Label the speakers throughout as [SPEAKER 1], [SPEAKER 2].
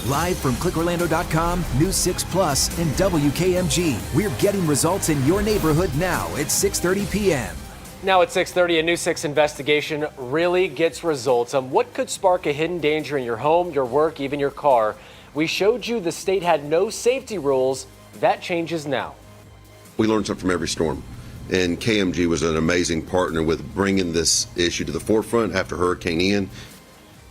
[SPEAKER 1] Live from clickorlando.com, News 6 Plus, and WKMG. We're getting results in your neighborhood now at 6:30 p.m.
[SPEAKER 2] Now at 6:30, a News 6 investigation really gets results on what could spark a hidden danger in your home, your work, even your car. We showed you the state had no safety rules. That changes now.
[SPEAKER 3] We learned something from every storm, and KMG was an amazing partner with bringing this issue to the forefront after Hurricane Ian.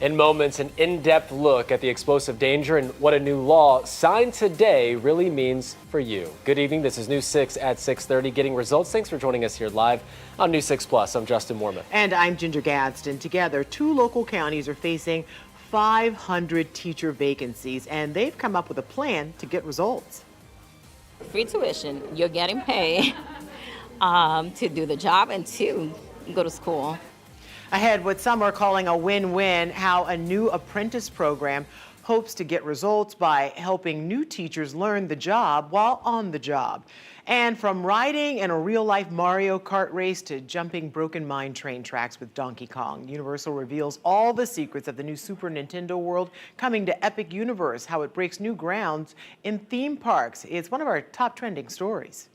[SPEAKER 2] In moments, an in-depth look at the explosive danger and what a new law signed today really means for you. Good evening. This is News 6 at 6:30, getting results. Thanks for joining us here live on News 6 Plus. I'm Justin Moorman.
[SPEAKER 4] And I'm Ginger Gadsden. Together, 2 local counties are facing 500 teacher vacancies, and they've come up with a plan to get results.
[SPEAKER 5] Free tuition, you're getting paid to do the job and to go to school.
[SPEAKER 4] Ahead, what some are calling a win-win, how a new apprentice program hopes to get results by helping new teachers learn the job while on the job. And from riding in a real-life Mario Kart race to jumping broken mine train tracks with Donkey Kong, Universal reveals all the secrets of the new Super Nintendo world coming to Epic Universe, how it breaks new grounds in theme parks. It's one of our top trending stories.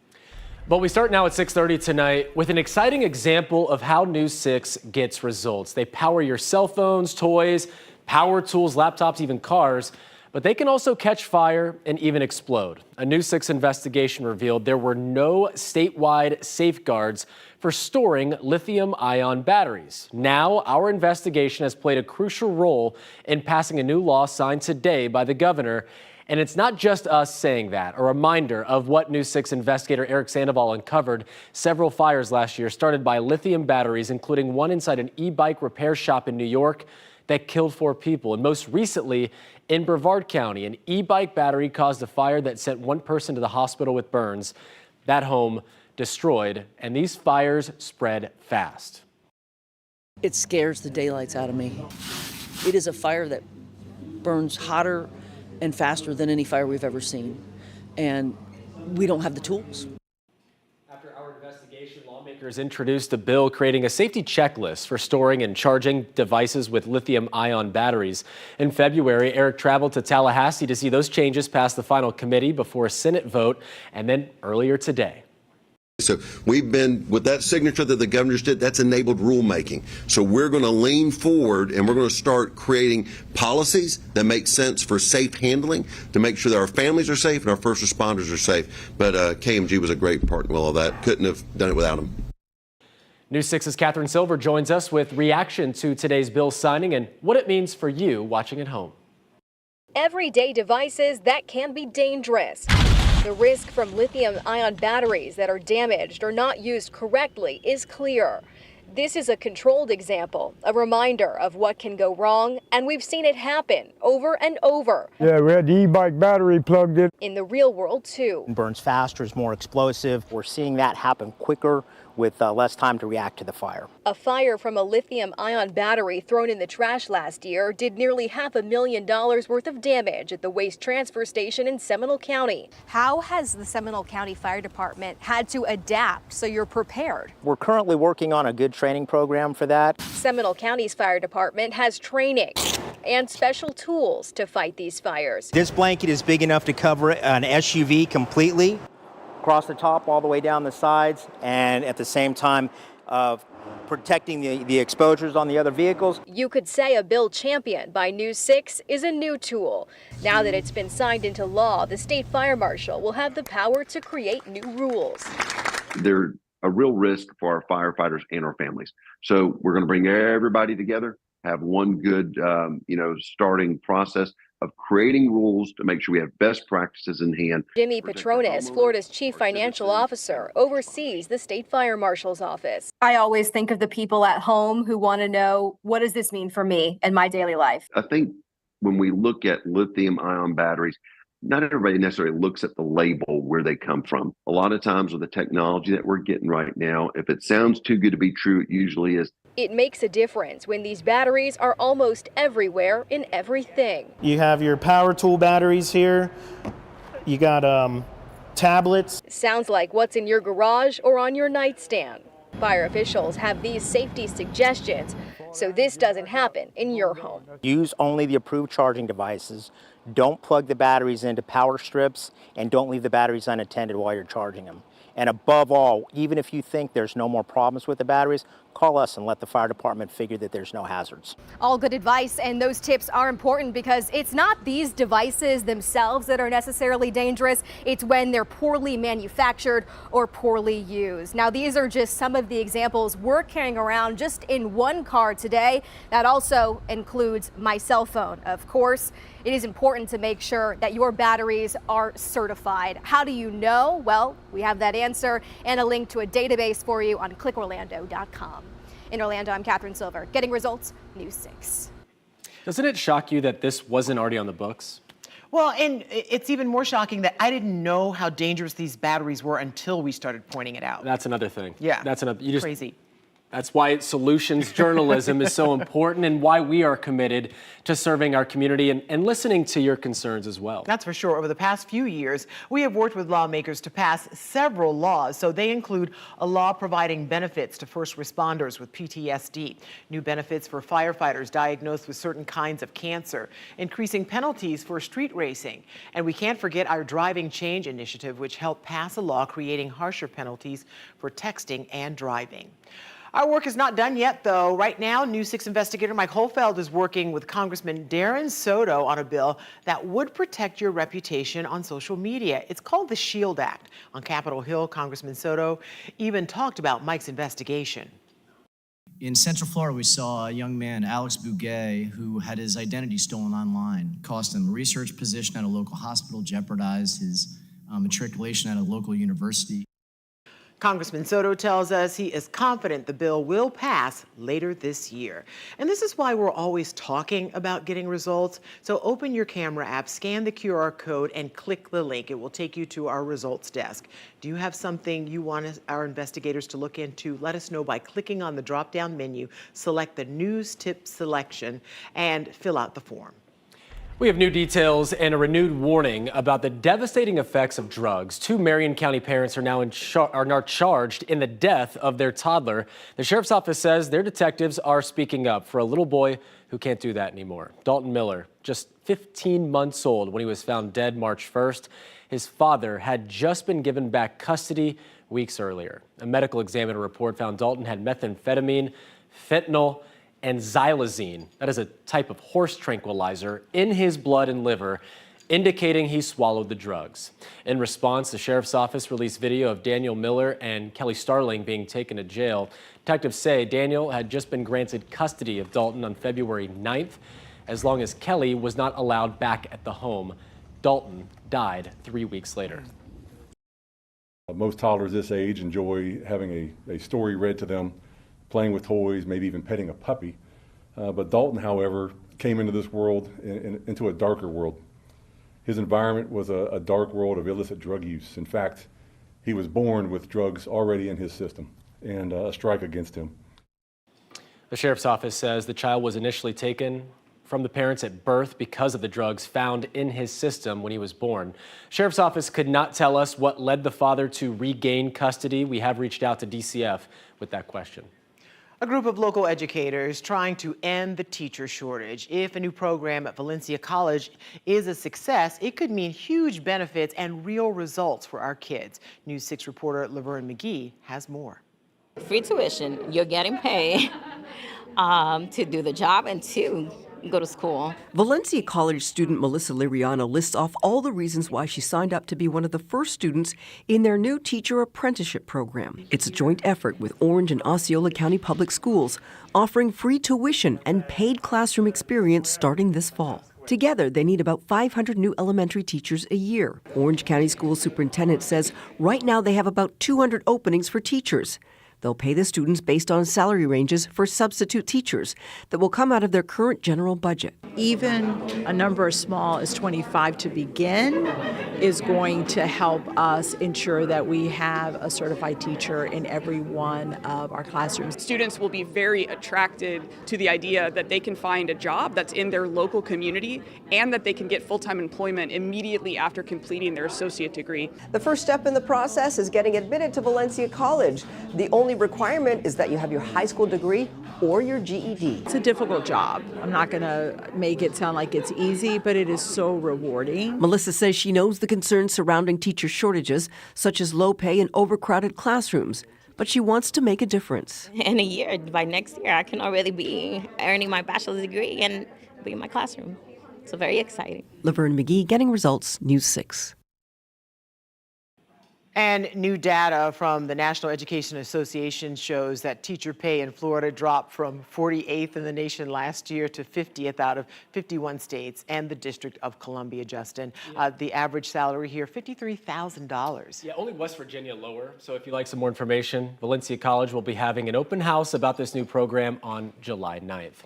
[SPEAKER 2] But we start now at 6:30 tonight with an exciting example of how News 6 gets results. They power your cell phones, toys, power tools, laptops, even cars, but they can also catch fire and even explode. A News 6 investigation revealed there were no statewide safeguards for storing lithium-ion batteries. Now, our investigation has played a crucial role in passing a new law signed today by the governor. And it's not just us saying that. A reminder of what News 6 investigator Eric Sandoval uncovered. Several fires last year started by lithium batteries, including one inside an e-bike repair shop in New York that killed 4 people. And most recently, in Brevard County, an e-bike battery caused a fire that sent 1 person to the hospital with burns. That home destroyed, and these fires spread fast.
[SPEAKER 6] It scares the daylights out of me. It is a fire that burns hotter and faster than any fire we've ever seen. And we don't have the tools.
[SPEAKER 2] After our investigation, lawmakers introduced a bill creating a safety checklist for storing and charging devices with lithium-ion batteries. In February, Eric traveled to Tallahassee to see those changes pass the final committee before a Senate vote, and then earlier today.
[SPEAKER 3] So we've been, with that signature that the governor just did, that's enabled rulemaking. So we're going to lean forward and we're going to start creating policies that make sense for safe handling to make sure that our families are safe and our first responders are safe. But KMG was a great partner with all that. Couldn't have done it without them.
[SPEAKER 2] News 6's Katherine Silver joins us with reaction to today's bill signing and what it means for you watching at home.
[SPEAKER 7] Everyday devices that can be dangerous. The risk from lithium-ion batteries that are damaged or not used correctly is clear. This is a controlled example, a reminder of what can go wrong, and we've seen it happen over and over.
[SPEAKER 8] Yeah, we had the e-bike battery plugged in
[SPEAKER 7] the real world, too.
[SPEAKER 9] It burns faster, is more explosive. We're seeing that happen quicker with less time to react to the fire.
[SPEAKER 7] A fire from a lithium-ion battery thrown in the trash last year did nearly $500,000 worth of damage at the waste transfer station in Seminole County. How has the Seminole County Fire Department had to adapt so you're prepared?
[SPEAKER 9] We're currently working on a good training program for that.
[SPEAKER 7] Seminole County's fire department has training and special tools to fight these fires.
[SPEAKER 9] This blanket is big enough to cover an SUV completely, across the top all the way down the sides, and at the same time protecting the exposures on the other vehicles.
[SPEAKER 7] You could say a bill championed by News 6 is a new tool. Now that it's been signed into law, the state fire marshal will have the power to create new rules.
[SPEAKER 10] They're a real risk for our firefighters and our families. So we're going to bring everybody together, have one good, starting process of creating rules to make sure we have best practices in hand.
[SPEAKER 7] Jimmy Petronas, Florida's chief financial officer, oversees the state fire marshal's office.
[SPEAKER 11] I always think of the people at home who want to know, what does this mean for me and my daily life?
[SPEAKER 10] I think when we look at lithium-ion batteries, not everybody necessarily looks at the label where they come from. A lot of times with the technology that we're getting right now, if it sounds too good to be true, it usually is.
[SPEAKER 7] It makes a difference when these batteries are almost everywhere in everything.
[SPEAKER 12] You have your power tool batteries here. You got tablets.
[SPEAKER 7] Sounds like what's in your garage or on your nightstand. Fire officials have these safety suggestions so this doesn't happen in your home.
[SPEAKER 9] Use only the approved charging devices. Don't plug the batteries into power strips, and don't leave the batteries unattended while you're charging them. And above all, even if you think there's no more problems with the batteries, call us and let the fire department figure that there's no hazards.
[SPEAKER 11] All good advice, and those tips are important because it's not these devices themselves that are necessarily dangerous. It's when they're poorly manufactured or poorly used. Now, these are just some of the examples we're carrying around just in one car today. That also includes my cell phone. Of course, it is important to make sure that your batteries are certified. How do you know? Well, we have that answer and a link to a database for you on clickorlando.com. In Orlando, I'm Katherine Silver. Getting results, News 6.
[SPEAKER 2] Doesn't it shock you that this wasn't already on the books?
[SPEAKER 4] Well, and it's even more shocking that I didn't know how dangerous these batteries were until we started pointing it out.
[SPEAKER 2] That's another thing.
[SPEAKER 4] Yeah,
[SPEAKER 2] that's another.
[SPEAKER 4] crazy.
[SPEAKER 2] That's why solutions journalism is so important and why we are committed to serving our community and listening to your concerns as well.
[SPEAKER 4] That's for sure. Over the past few years, we have worked with lawmakers to pass several laws. So they include a law providing benefits to first responders with PTSD, new benefits for firefighters diagnosed with certain kinds of cancer, increasing penalties for street racing. And we can't forget our Driving Change initiative, which helped pass a law creating harsher penalties for texting and driving. Our work is not done yet, though. Right now, News 6 investigator Mike Holfeld is working with Congressman Darren Soto on a bill that would protect your reputation on social media. It's called the SHIELD Act. On Capitol Hill, Congressman Soto even talked about Mike's investigation.
[SPEAKER 13] In Central Florida, we saw a young man, Alex Bouguet, who had his identity stolen online. Cost him a research position at a local hospital, jeopardized his matriculation at a local university.
[SPEAKER 4] Congressman Soto tells us he is confident the bill will pass later this year. And this is why we're always talking about getting results. So open your camera app, scan the QR code, and click the link. It will take you to our results desk. Do you have something you want our investigators to look into? Let us know by clicking on the drop-down menu, select the News Tip selection, and fill out the form.
[SPEAKER 2] We have new details and a renewed warning about the devastating effects of drugs. 2 Marion County parents are now charged in the death of their toddler. The sheriff's office says their detectives are speaking up for a little boy who can't do that anymore. Dalton Miller, just 15 months old when he was found dead March 1st. His father had just been given back custody weeks earlier. A medical examiner report found Dalton had methamphetamine, fentanyl, and xylazine, that is a type of horse tranquilizer, in his blood and liver, indicating he swallowed the drugs. In response, the sheriff's office released video of Daniel Miller and Kelly Starling being taken to jail. Detectives say Daniel had just been granted custody of Dalton on February 9th, as long as Kelly was not allowed back at the home. Dalton died 3 weeks later.
[SPEAKER 14] Most toddlers this age enjoy having a story read to them, playing with toys, maybe even petting a puppy. But Dalton, however, came into this world, into a darker world. His environment was a dark world of illicit drug use. In fact, he was born with drugs already in his system and a strike against him.
[SPEAKER 2] The sheriff's office says the child was initially taken from the parents at birth because of the drugs found in his system when he was born. Sheriff's office could not tell us what led the father to regain custody. We have reached out to DCF with that question.
[SPEAKER 4] A group of local educators trying to end the teacher shortage. If a new program at Valencia College is a success, it could mean huge benefits and real results for our kids. News 6 reporter Laverne McGee has more.
[SPEAKER 5] Free tuition, you're getting paid to do the job and to go to school.
[SPEAKER 15] Valencia College student Melissa Liriano lists off all the reasons why she signed up to be one of the first students in their new teacher apprenticeship program. It's a joint effort with Orange and Osceola County Public Schools, offering free tuition and paid classroom experience starting this fall. Together, they need about 500 new elementary teachers a year. Orange County School Superintendent says right now they have about 200 openings for teachers. They'll pay the students based on salary ranges for substitute teachers that will come out of their current general budget.
[SPEAKER 16] Even a number as small as 25 to begin is going to help us ensure that we have a certified teacher in every one of our classrooms.
[SPEAKER 17] Students will be very attracted to the idea that they can find a job that's in their local community and that they can get full-time employment immediately after completing their associate degree.
[SPEAKER 18] The first step in the process is getting admitted to Valencia College, the only only requirement is that you have your high school degree or your GED.
[SPEAKER 16] It's a difficult job. I'm not going to make it sound like it's easy, but it is so rewarding.
[SPEAKER 15] Melissa says she knows the concerns surrounding teacher shortages, such as low pay and overcrowded classrooms, but she wants to make a difference.
[SPEAKER 5] In a year, by next year, I can already be earning my bachelor's degree and be in my classroom. So very exciting.
[SPEAKER 15] Laverne McGee, Getting Results, News 6.
[SPEAKER 4] And new data from the National Education Association shows that teacher pay in Florida dropped from 48th in the nation last year to 50th out of 51 states and the District of Columbia, Justin. The average salary here, $53,000.
[SPEAKER 2] Yeah, only West Virginia lower. So if you'd like some more information, Valencia College will be having an open house about this new program on July 9th.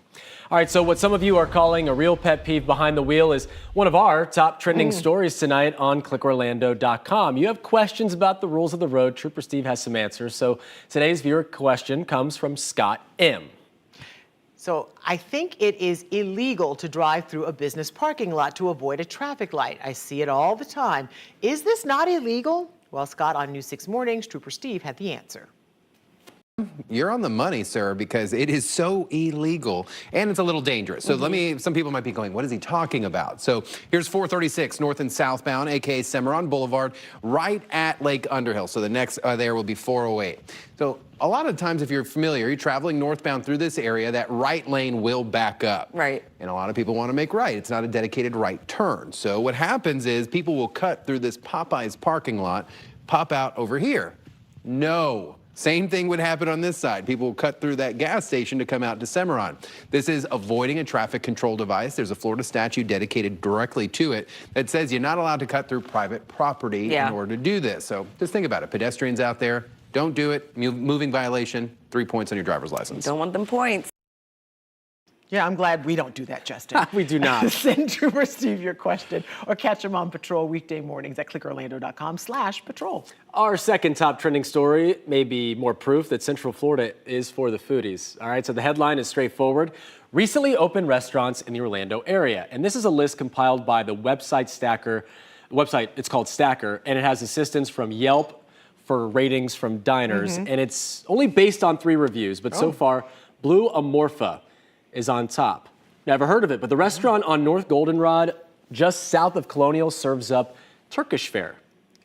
[SPEAKER 2] All right, so what some of you are calling a real pet peeve behind the wheel is one of our top trending stories tonight on clickorlando.com. You have questions about the rules of the road. Trooper Steve has some answers. So today's viewer question comes from Scott M.
[SPEAKER 4] So I think it is illegal to drive through a business parking lot to avoid a traffic light. I see it all the time. Is this not illegal? Well, Scott, on News 6 Mornings, Trooper Steve had the answer.
[SPEAKER 19] You're on the money, sir, because it is so illegal and it's a little dangerous. So some people might be going, what is he talking about? So here's 436 north and southbound, aka Cimarron Boulevard, right at Lake Underhill. So the next there will be 408. So a lot of times, if you're familiar, you're traveling northbound through this area, that right lane will back up.
[SPEAKER 18] Right.
[SPEAKER 19] And a lot of people want to make right. It's not a dedicated right turn. So what happens is people will cut through this Popeyes parking lot, pop out over here. No. Same thing would happen on this side. People will cut through that gas station to come out to Cimarron. This is avoiding a traffic control device. There's a Florida statute dedicated directly to it that says you're not allowed to cut through private property in order to do this. So just think about it. Pedestrians out there, don't do it. Moving violation, 3 points on your driver's license.
[SPEAKER 18] Don't want them points.
[SPEAKER 4] Yeah, I'm glad we don't do that, Justin.
[SPEAKER 2] We do not.
[SPEAKER 4] Send Trooper Steve your question or catch him on patrol weekday mornings at clickorlando.com/patrol.
[SPEAKER 2] Our second top trending story may be more proof that Central Florida is for the foodies. All right, so the headline is straightforward. Recently opened restaurants in the Orlando area. And this is a list compiled by the website Stacker. It's called Stacker, and it has assistance from Yelp for ratings from diners. And it's only based on 3 reviews, but so far, Blue Amorpha is on top. Never heard of it, but the restaurant on North Goldenrod, just south of Colonial, serves up Turkish fare.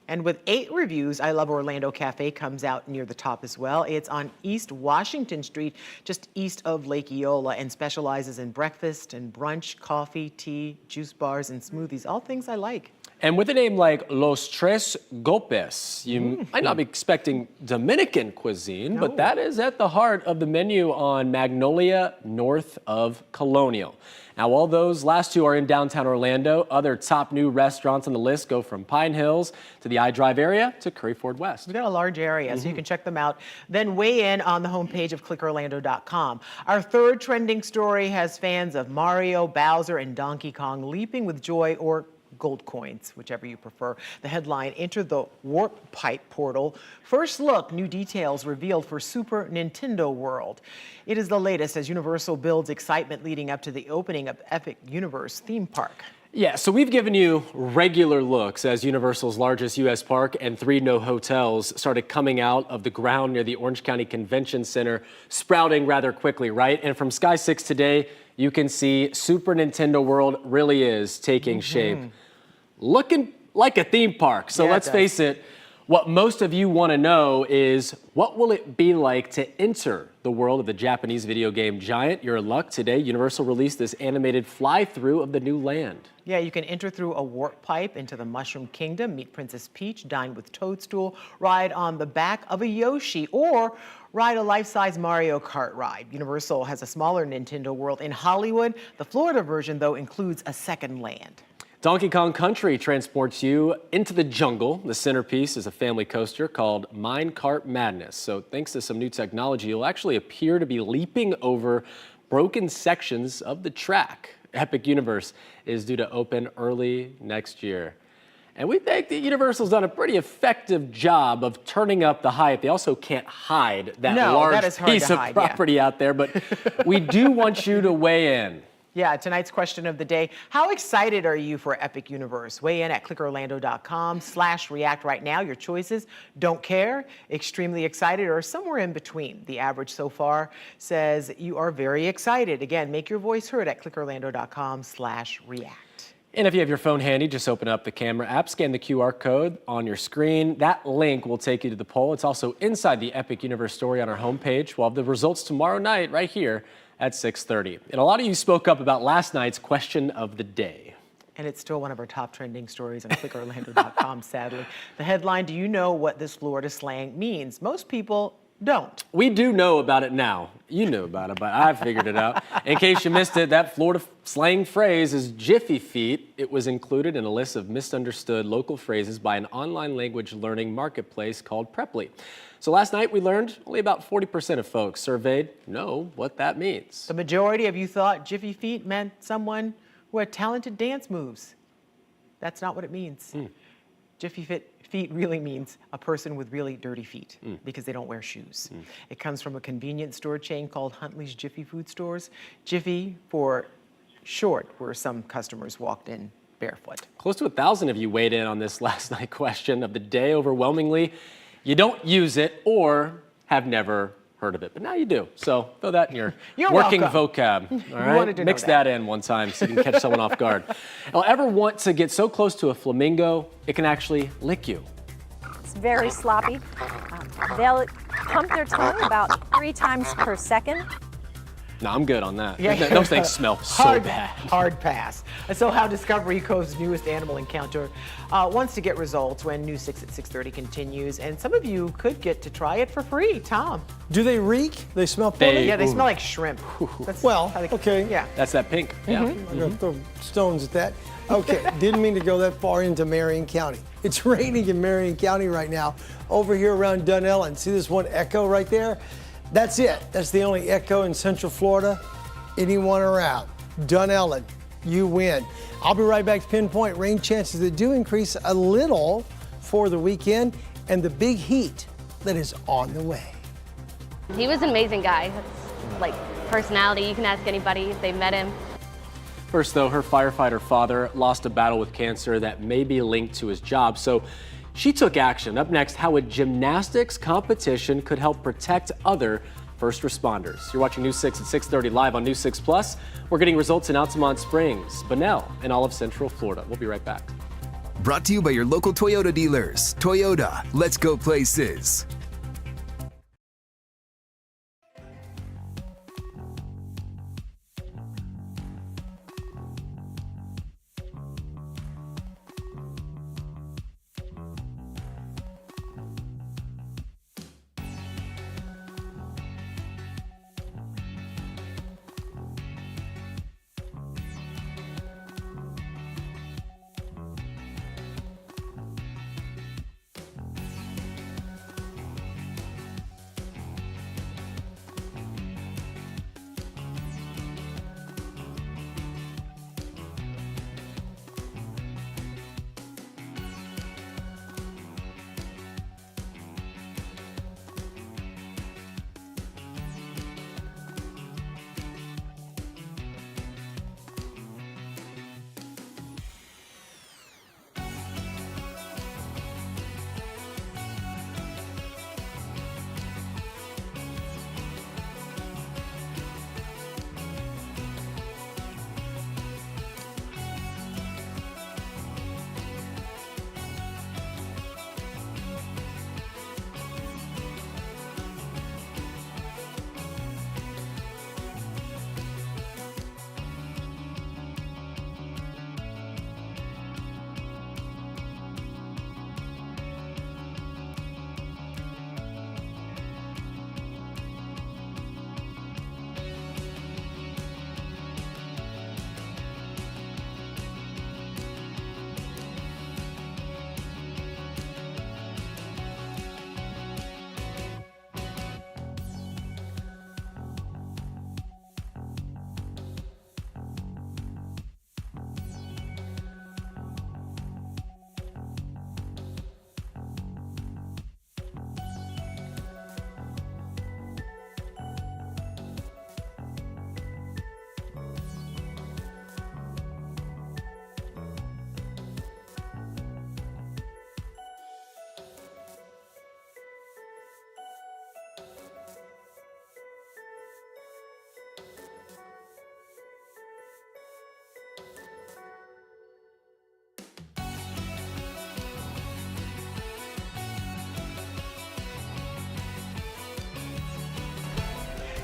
[SPEAKER 4] And with 8 reviews, I Love Orlando Cafe comes out near the top as well. It's on East Washington Street, just east of Lake Eola, and specializes in breakfast and brunch, coffee, tea, juice bars, and smoothies, all things I like.
[SPEAKER 2] And with a name like Los Tres Golpes, you might not be expecting Dominican cuisine, but that is at the heart of the menu on Magnolia, north of Colonial. Now, while those last 2 are in downtown Orlando, other top new restaurants on the list go from Pine Hills to the iDrive area to Curry Ford West.
[SPEAKER 4] We've got a large area, so you can check them out. Then weigh in on the homepage of clickorlando.com. Our third trending story has fans of Mario, Bowser, and Donkey Kong leaping with joy, or gold coins, whichever you prefer. The headline, enter the Warp Pipe portal. First look, new details revealed for Super Nintendo World. It is the latest as Universal builds excitement leading up to the opening of Epic Universe theme park.
[SPEAKER 2] Yeah, so we've given you regular looks as Universal's largest U.S. park and 3 no hotels started coming out of the ground near the Orange County Convention Center, sprouting rather quickly, right? And from Sky 6 today, you can see Super Nintendo World really is taking shape. Looking like a theme park. So let's face it, what most of you want to know is, what will it be like to enter the world of the Japanese video game giant? You're in luck. Today, Universal released this animated fly-through of the new land.
[SPEAKER 4] Yeah, you can enter through a warp pipe into the Mushroom Kingdom, meet Princess Peach, dine with Toadstool, ride on the back of a Yoshi, or ride a life-size Mario Kart ride. Universal has a smaller Nintendo World in Hollywood. The Florida version, though, includes a second land.
[SPEAKER 2] Donkey Kong Country transports you into the jungle. The centerpiece is a family coaster called Minecart Madness. So thanks to some new technology, you'll actually appear to be leaping over broken sections of the track. Epic Universe is due to open early next year. And we think that Universal's done a pretty effective job of turning up the hype. They also can't hide that large piece of property out there, but we do want you to weigh in.
[SPEAKER 4] Yeah, tonight's question of the day. How excited are you for Epic Universe? Weigh in at clickorlando.com/react right now. Your choices: don't care, extremely excited, or somewhere in between. The average so far says you are very excited. Again, make your voice heard at clickorlando.com/react.
[SPEAKER 2] And if you have your phone handy, just open up the camera app, scan the QR code on your screen. That link will take you to the poll. It's also inside the Epic Universe story on our homepage. We'll have the results tomorrow night right here at 6:30. And a lot of you spoke up about last night's question of the day.
[SPEAKER 4] And it's still one of our top trending stories on clickorlando.com, sadly. The headline, do you know what this Florida slang means? Most people don't.
[SPEAKER 2] We do know about it now. You knew about it, but I figured it out. In case you missed it, that Florida slang phrase is jiffy feet. It was included in a list of misunderstood local phrases by an online language learning marketplace called Preply. So last night we learned only about 40% of folks surveyed know what that means.
[SPEAKER 4] The majority of you thought jiffy feet meant someone who had talented dance moves. That's not what it means. Jiffy feet really means a person with really dirty feet because they don't wear shoes. It comes from a convenience store chain called Huntley's Jiffy Food Stores. Jiffy for short, where some customers walked in barefoot.
[SPEAKER 2] Close to 1,000 of you weighed in on this last night question of the day. Overwhelmingly, you don't use it or have never heard of it, but now you do. So throw that in your working vocab. All right, mix that in one time so you can catch someone off guard. Now, ever want to get so close to a flamingo it can actually lick you?
[SPEAKER 20] It's very sloppy. They'll pump their tongue about 3 times per second.
[SPEAKER 2] No, I'm good on that.
[SPEAKER 4] Yeah.
[SPEAKER 2] Those things smell so bad.
[SPEAKER 4] Hard pass. So how Discovery Cove's newest animal encounter wants to get results when News 6 at 6:30 continues. And some of you could get to try it for free. Tom.
[SPEAKER 21] Do they reek? They smell funny?
[SPEAKER 4] Yeah, they smell like shrimp.
[SPEAKER 21] Okay.
[SPEAKER 4] Yeah.
[SPEAKER 2] That's that pink. Yeah.
[SPEAKER 21] I'm going to throw stones at that. Okay, didn't mean to go that far into Marion County. It's raining in Marion County right now. Over here around Dunellen. See this one echo right there? That's it. That's the only echo in Central Florida. Anyone around. Dunellen, you win. I'll be right back to pinpoint rain chances that do increase a little for the weekend and the big heat that is on the way.
[SPEAKER 22] He was an amazing guy. Like personality, you can ask anybody if they met him.
[SPEAKER 2] First, though, her firefighter father lost a battle with cancer that may be linked to his job. So she took action. Up next, how a gymnastics competition could help protect other first responders. You're watching News 6 at 6:30 live on News 6 Plus. We're getting results in Altamont Springs, Bunnell, and all of Central Florida. We'll be right back.
[SPEAKER 1] Brought to you by your local Toyota dealers. Toyota, let's go places.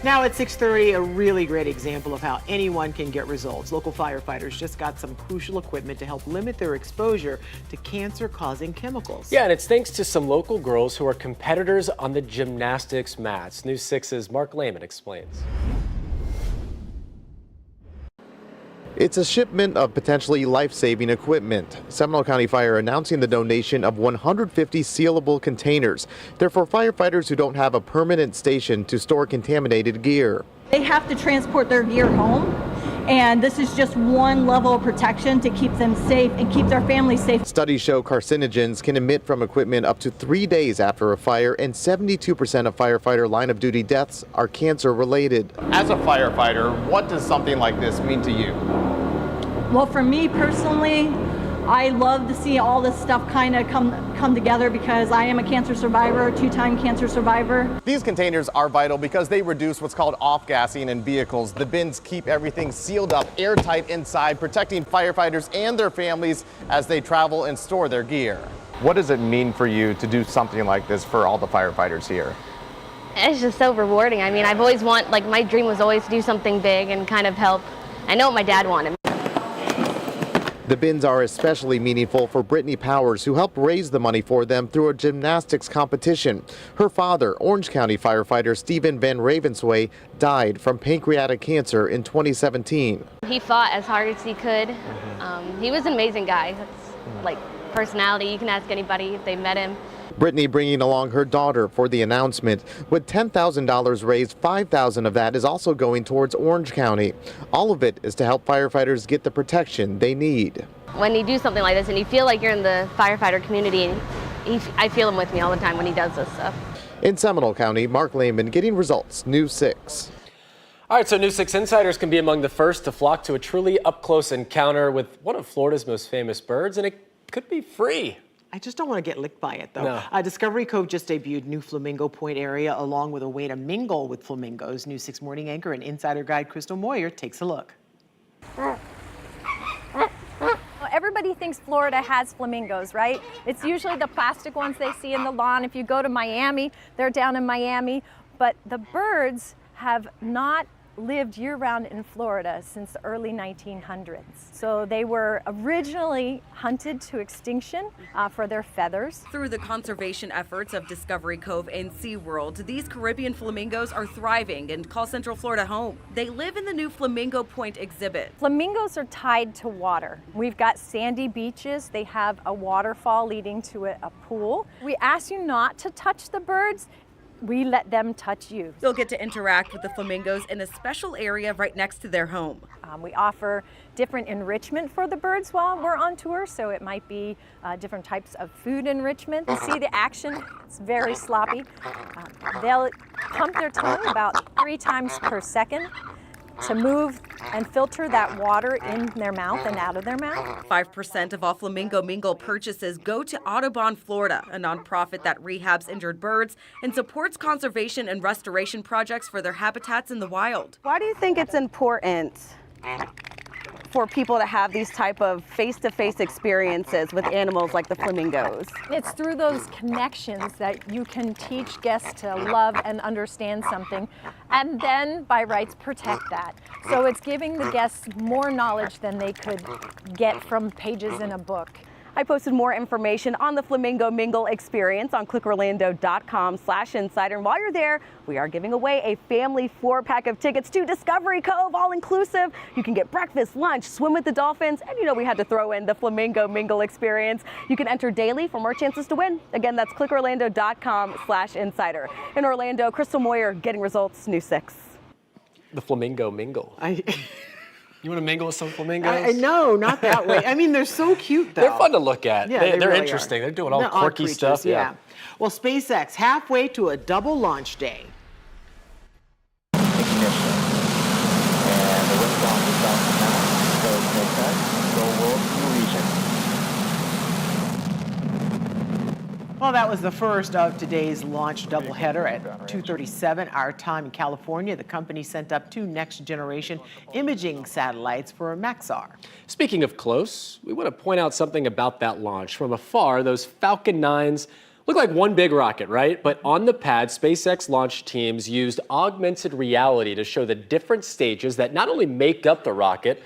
[SPEAKER 4] Now at 6:30, a really great example of how anyone can get results. Local firefighters just got some crucial equipment to help limit their exposure to cancer-causing chemicals.
[SPEAKER 2] Yeah, and it's thanks to some local girls who are competitors on the gymnastics mats. News 6's Mark Lehman explains.
[SPEAKER 3] It's a shipment of potentially life-saving equipment. Seminole County Fire announcing the donation of 150 sealable containers. They're for firefighters who don't have a permanent station to store contaminated gear.
[SPEAKER 6] They have to transport their gear home, and this is just one level of protection to keep them safe and keep their families safe.
[SPEAKER 3] Studies show carcinogens can emit from equipment up to 3 days after a fire, and 72% of firefighter line-of-duty deaths are cancer-related.
[SPEAKER 23] As a firefighter, what does something like this mean to you?
[SPEAKER 6] Well, for me personally, I love to see all this stuff kind of come together because I am a cancer survivor, two-time cancer survivor.
[SPEAKER 23] These containers are vital because they reduce what's called off-gassing in vehicles. The bins keep everything sealed up, airtight inside, protecting firefighters and their families as they travel and store their gear. What does it mean for you to do something like this for all the firefighters here?
[SPEAKER 22] It's just so rewarding. I mean, my dream was always to do something big and kind of help. I know what my dad wanted.
[SPEAKER 3] The bins are especially meaningful for Brittany Powers, who helped raise the money for them through a gymnastics competition. Her father, Orange County firefighter Stephen Van Ravensway, died from pancreatic cancer in 2017.
[SPEAKER 22] He fought as hard as he could. He was an amazing guy. Personality, you can ask anybody if they met him.
[SPEAKER 3] Brittany bringing along her daughter for the announcement. With $10,000 raised, $5,000 of that is also going towards Orange County. All of it is to help firefighters get the protection they need.
[SPEAKER 22] When you do something like this and you feel like you're in the firefighter community, I feel him with me all the time when he does this stuff.
[SPEAKER 3] In Seminole County, Mark Lehman getting results, News 6.
[SPEAKER 2] All right, so News 6 insiders can be among the first to flock to a truly up-close encounter with one of Florida's most famous birds, and it could be free.
[SPEAKER 4] I just don't want to get licked by it, though.
[SPEAKER 2] No.
[SPEAKER 4] Discovery Cove just debuted new Flamingo Point area, along with a way to mingle with flamingos. News 6 morning anchor and insider guide Crystal Moyer takes a look.
[SPEAKER 11] Everybody thinks Florida has flamingos, right? It's usually the plastic ones they see in the lawn. If you go to Miami, they're down in Miami. But the birds have not lived year-round in Florida since the early 1900s. So they were originally hunted to extinction for their feathers.
[SPEAKER 24] Through the conservation efforts of Discovery Cove and SeaWorld, these Caribbean flamingos are thriving and call Central Florida home. They live in the new Flamingo Point exhibit.
[SPEAKER 11] Flamingos are tied to water. We've got sandy beaches. They have a waterfall leading to a pool. We ask you not to touch the birds. We let them touch you.
[SPEAKER 24] You'll get to interact with the flamingos in a special area right next to their home.
[SPEAKER 11] We offer different enrichment for the birds while we're on tour, so it might be different types of food enrichment. You see the action, it's very sloppy. They'll pump their tongue about 3 times per second to move and filter that water in their mouth and out of their mouth.
[SPEAKER 24] 5% of all Flamingo Mingle purchases go to Audubon Florida, a nonprofit that rehabs injured birds and supports conservation and restoration projects for their habitats in the wild.
[SPEAKER 18] Why do you think it's important for people to have these type of face-to-face experiences with animals like the flamingos?
[SPEAKER 11] It's through those connections that you can teach guests to love and understand something, and then by rights protect that. So it's giving the guests more knowledge than they could get from pages in a book.
[SPEAKER 18] I posted more information on the Flamingo Mingle experience on clickorlando.com/insider. And while you're there, we are giving away a family 4-pack of tickets to Discovery Cove, all inclusive. You can get breakfast, lunch, swim with the dolphins, and we had to throw in the Flamingo Mingle experience. You can enter daily for more chances to win. Again, that's clickorlando.com/insider. In Orlando, Crystal Moyer getting results, News 6.
[SPEAKER 2] The Flamingo Mingle. You want to mingle with some flamingos?
[SPEAKER 4] No, not that way. I mean, they're so cute, though.
[SPEAKER 2] They're fun to look at.
[SPEAKER 4] Yeah,
[SPEAKER 2] they're
[SPEAKER 4] really
[SPEAKER 2] interesting.
[SPEAKER 4] are.
[SPEAKER 2] They're doing all
[SPEAKER 4] They're
[SPEAKER 2] quirky stuff.
[SPEAKER 4] Yeah. Well, SpaceX halfway to a double launch day. Well, that was the first of today's launch doubleheader at 2:37 our time in California. The company sent up 2 next-generation imaging satellites for Maxar.
[SPEAKER 2] Speaking of close, we want to point out something about that launch. From afar, those Falcon 9s Looked like one big rocket, right? But on the pad, SpaceX launch teams used augmented reality to show the different stages that not only make up the rocket,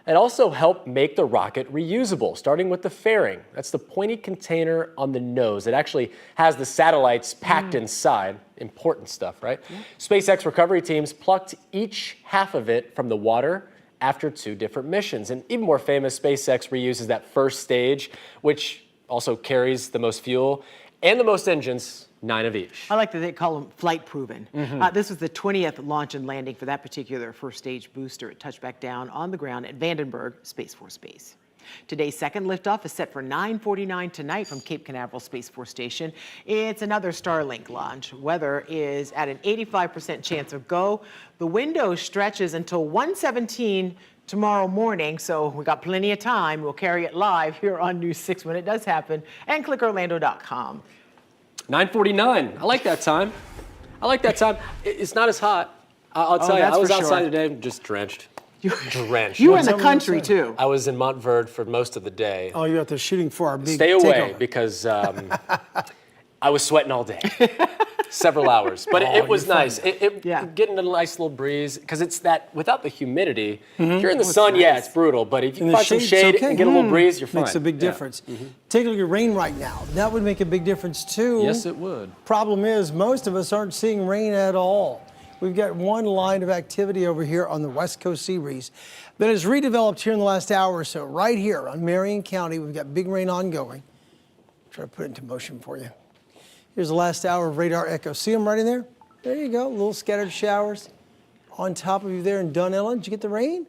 [SPEAKER 2] it also help make the rocket reusable, starting with the fairing. That's the pointy container on the nose. It actually has the satellites packed inside. Important stuff, right? Yeah. SpaceX recovery teams plucked each half of it from the water after 2 different missions. And even more famous, SpaceX reuses that first stage, which also carries the most fuel and the most engines, 9 of each.
[SPEAKER 4] I like that they call them flight proven. This was the 20th launch and landing for that particular first stage booster. It touched back down on the ground at Vandenberg Space Force Base. Today's second liftoff is set for 9:49 tonight from Cape Canaveral Space Force Station. It's another Starlink launch. Weather is at an 85% chance of go. The window stretches until 1:17 tomorrow morning, so we got plenty of time. We'll carry it live here on News 6 when it does happen, and clickorlando.com.
[SPEAKER 2] 9:49. I like that time. I like that time. It's not as hot. I'll tell you, I was outside today, just drenched. Drenched.
[SPEAKER 4] You were in the country, too.
[SPEAKER 2] I was in Montverde for most of the day.
[SPEAKER 21] Oh, you're out there shooting for our big
[SPEAKER 2] Stay away,
[SPEAKER 21] takeover.
[SPEAKER 2] because I was sweating all day. Several hours. But it was nice. Getting a nice little breeze, because it's that, without the humidity, if you're in the sun, it's brutal. But if you can find some shade and get a little breeze, you're fine.
[SPEAKER 21] Makes a big difference. Take a look at rain right now. That would make a big difference, too.
[SPEAKER 2] Yes, it would.
[SPEAKER 21] Problem is, most of us aren't seeing rain at all. We've got one line of activity over here on the West Coast sea breeze that has redeveloped here in the last hour or so. Right here on Marion County, we've got big rain ongoing. Try to put it into motion for you. Here's the last hour of radar echo. See them right in there? There you go, little scattered showers on top of you there in Dunellen. Did you get the rain?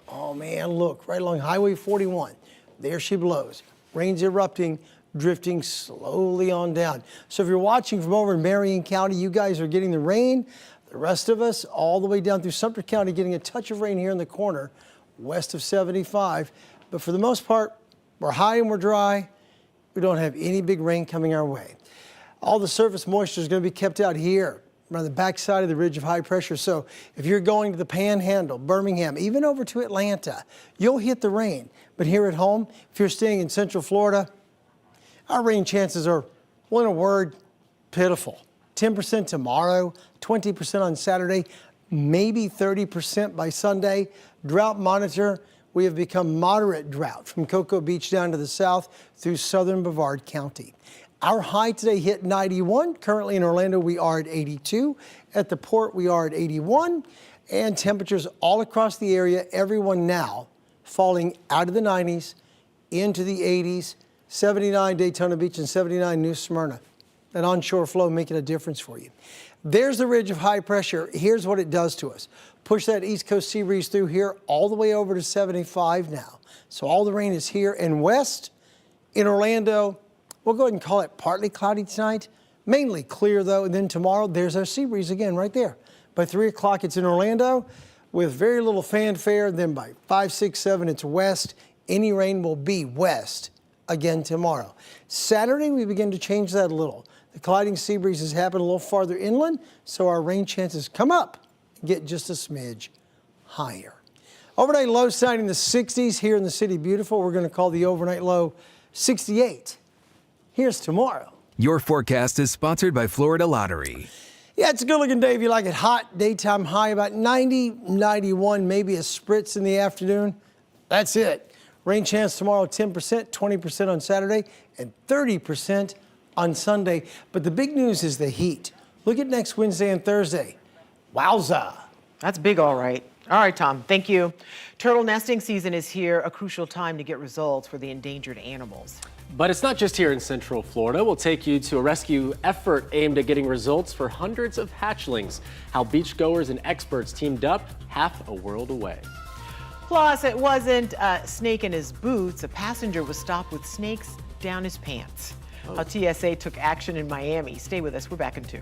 [SPEAKER 21] Oh man, look, right along Highway 41. There she blows. Rain's erupting, drifting slowly on down. So if you're watching from over in Marion County, you guys are getting the rain. The rest of us, all the way down through Sumter County, getting a touch of rain here in the corner, west of 75. But for the most part, we're high and we're dry. We don't have any big rain coming our way. All the surface moisture is going to be kept out here around the backside of the ridge of high pressure. So if you're going to the Panhandle, Birmingham, even over to Atlanta, you'll hit the rain. But here at home, if you're staying in Central Florida, our rain chances are, well, in a word, pitiful. 10% tomorrow, 20% on Saturday, maybe 30% by Sunday. Drought monitor, we have become moderate drought from Cocoa Beach down to the south through southern Brevard County. Our high today hit 91. Currently in Orlando, we are at 82. At the port, we are at 81. And temperatures all across the area, everyone now falling out of the 90s into the 80s, 79 Daytona Beach and 79 New Smyrna. That onshore flow making a difference for you. There's the ridge of high pressure. Here's what it does to us. Push that east coast sea breeze through here all the way over to 75 now. So all the rain is here and west. In Orlando, we'll go ahead and call it partly cloudy tonight. Mainly clear though, and then tomorrow there's our sea breeze again right there. By 3 o'clock it's in Orlando with very little fanfare. Then by 5, 6, 7 it's west. Any rain will be west again tomorrow. Saturday we begin to change that a little. The colliding sea breezes happen a little farther inland, so our rain chances come up and get just a smidge higher. Overnight low sign in the 60s here in the City Beautiful. We're going to call the overnight low 68. Here's tomorrow.
[SPEAKER 1] Your forecast is sponsored by Florida Lottery.
[SPEAKER 21] Yeah, it's a good looking day if you like it hot. Daytime high about 90, 91, maybe a spritz in the afternoon. That's it. Rain chance tomorrow 10%, 20% on Saturday, and 30% on Sunday. But the big news is the heat. Look at next Wednesday and Thursday. Wowza.
[SPEAKER 4] That's big, all right. All right, Tom, thank you. Turtle nesting season is here, a crucial time to get results for the endangered animals.
[SPEAKER 2] But it's not just here in Central Florida. We'll take you to a rescue effort aimed at getting results for hundreds of hatchlings. How beachgoers and experts teamed up half a world away.
[SPEAKER 4] Plus, it wasn't a snake in his boots. A passenger was stopped with snakes down his pants. How TSA took action in Miami. Stay with us. We're back in 2.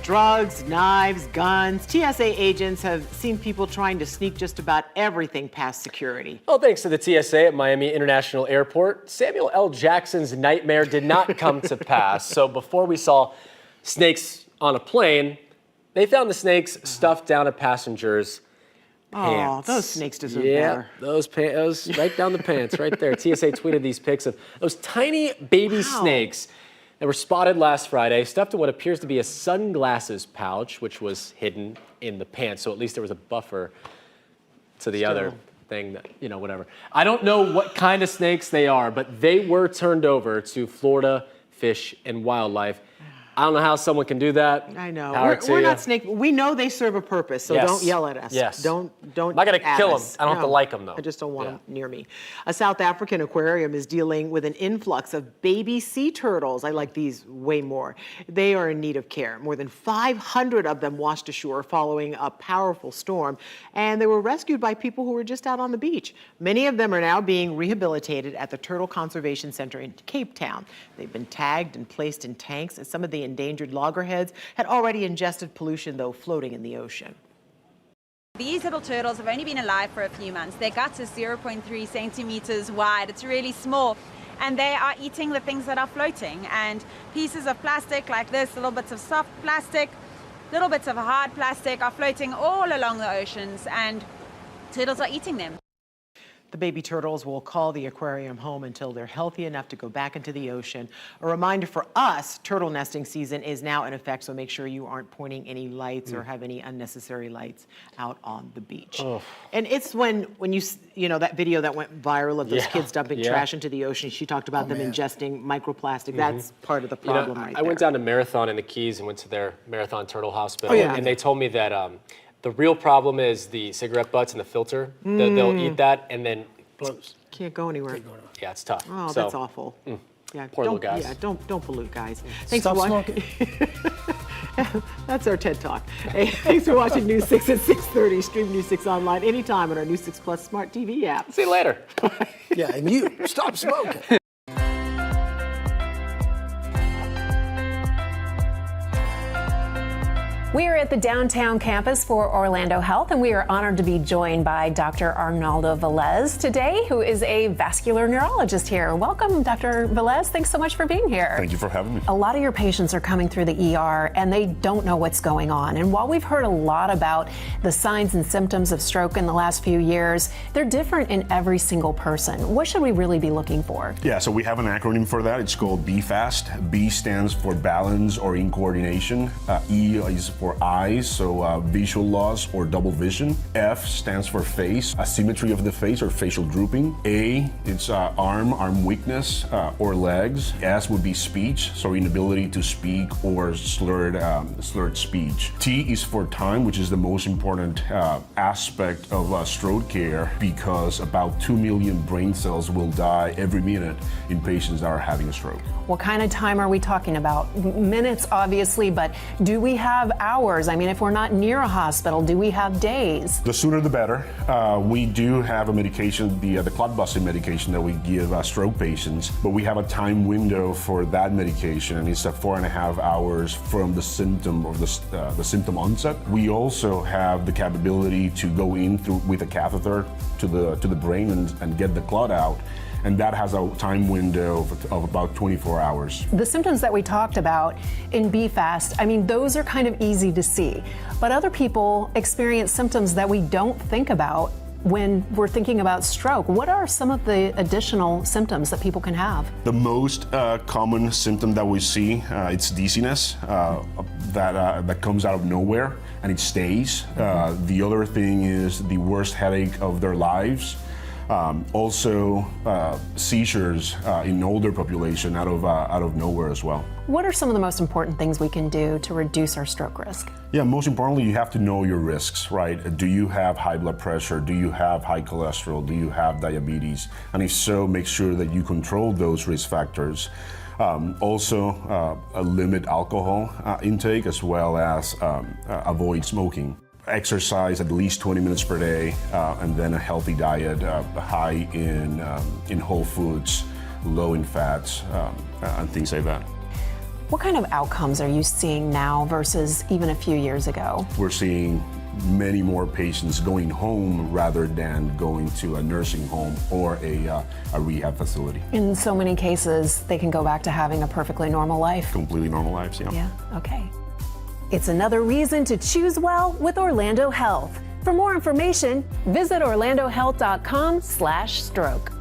[SPEAKER 4] Drugs, knives, guns. TSA agents have seen people trying to sneak just about everything past security.
[SPEAKER 2] Well, thanks to the TSA at Miami International Airport, Samuel L. Jackson's nightmare did not come to pass. So before we saw snakes on a plane, they found the snakes stuffed down a passenger's pants.
[SPEAKER 4] Oh, those snakes deserve better.
[SPEAKER 2] Those right down the pants, right there. TSA tweeted these pics of those tiny baby snakes that were spotted last Friday, stuffed in what appears to be a sunglasses pouch, which was hidden in the pants. So at least there was a buffer to the other thing that, whatever. I don't know what kind of snakes they are, but they were turned over to Florida Fish and Wildlife. I don't know how someone can do that.
[SPEAKER 4] I know. We're not snake. We know they serve a purpose, so don't yell at us.
[SPEAKER 2] Yes.
[SPEAKER 4] Don't.
[SPEAKER 2] I'm not going to kill them. I don't have to like them, though.
[SPEAKER 4] I just don't want them near me. A South African aquarium is dealing with an influx of baby sea turtles. I like these way more. They are in need of care. More than 500 of them washed ashore following a powerful storm, and they were rescued by people who were just out on the beach. Many of them are now being rehabilitated at the Turtle Conservation Center in Cape Town. They've been tagged and placed in tanks, and some of the endangered loggerheads had already ingested pollution, though, floating in the ocean.
[SPEAKER 7] These little turtles have only been alive for a few months. Their guts is 0.3 centimeters wide. It's really small. And they are eating the things that are floating. And pieces of plastic like this, little bits of soft plastic, little bits of hard plastic are floating all along the oceans, and turtles are eating them.
[SPEAKER 4] The baby turtles will call the aquarium home until they're healthy enough to go back into the ocean. A reminder for us, turtle nesting season is now in effect, so make sure you aren't pointing any lights or have any unnecessary lights out on the beach. Oh. And it's when you know that video that went viral of those kids dumping trash into the ocean, she talked about them ingesting microplastic. That's part of the problem right there.
[SPEAKER 2] I went down to Marathon in the Keys and went to their Marathon Turtle Hospital, and they told me that the real problem is the cigarette butts and the filter. They'll eat that and then
[SPEAKER 4] can't go anywhere.
[SPEAKER 2] Yeah, it's tough.
[SPEAKER 4] Oh, that's awful. Yeah,
[SPEAKER 2] poor little guys.
[SPEAKER 4] Yeah, don't pollute, guys. Thanks
[SPEAKER 21] Stop
[SPEAKER 4] for
[SPEAKER 21] smoking.
[SPEAKER 4] That's our TED Talk. Hey, thanks for watching News 6 at 6:30. Stream News 6 online anytime on our News 6 Plus Smart TV app.
[SPEAKER 2] See you later.
[SPEAKER 21] Yeah, and you stop smoking.
[SPEAKER 8] We are at the downtown campus for Orlando Health, and we are honored to be joined by Dr. Arnaldo Valz today, who is a vascular neurologist here. Welcome, Dr. Valz. Thanks so much for being here.
[SPEAKER 10] Thank you for having me.
[SPEAKER 8] A lot of your patients are coming through the ER, and they don't know what's going on. And while we've heard a lot about the signs and symptoms of stroke in the last few years, they're different in every single person. What should we really be looking for?
[SPEAKER 10] Yeah, so we have an acronym for that. It's called BFAST. B stands for balance or incoordination. E is for eyes, so visual loss or double vision. F stands for face, asymmetry of the face or facial drooping. A, it's arm weakness or legs. S would be speech, so inability to speak or slurred speech. T is for time, which is the most important aspect of stroke care, because about 2 million brain cells will die every minute in patients that are having a stroke.
[SPEAKER 8] What kind of time are we talking about? Minutes, obviously, but do we have hours? I mean, if we're not near a hospital, do we have days?
[SPEAKER 10] The sooner the better. We do have a medication, the clot busting medication that we give stroke patients, but we have a time window for that medication, and it's 4.5 hours from the symptom of the symptom onset. We also have the capability to go in with a catheter to the brain and get the clot out. And that has a time window of about 24 hours.
[SPEAKER 8] The symptoms that we talked about in BFAST, I mean, those are kind of easy to see. But other people experience symptoms that we don't think about when we're thinking about stroke. What are some of the additional symptoms that people can have?
[SPEAKER 10] The most common symptom that we see, it's dizziness that comes out of nowhere and it stays. The other thing is the worst headache of their lives. Also seizures in older population out of nowhere as well.
[SPEAKER 8] What are some of the most important things we can do to reduce our stroke risk?
[SPEAKER 10] Yeah, most importantly, you have to know your risks, right? Do you have high blood pressure? Do you have high cholesterol? Do you have diabetes? And if so, make sure that you control those risk factors. Also, limit alcohol intake, as well as avoid smoking. Exercise at least 20 minutes per day, and then a healthy diet, high in whole foods, low in fats, and things like that.
[SPEAKER 8] What kind of outcomes are you seeing now versus even a few years ago?
[SPEAKER 10] We're seeing many more patients going home rather than going to a nursing home or a rehab facility.
[SPEAKER 8] In so many cases, they can go back to having a perfectly normal life.
[SPEAKER 10] Completely normal lives, yeah.
[SPEAKER 8] Yeah, okay. It's another reason to choose well with Orlando Health. For more information, visit orlandohealth.com/stroke.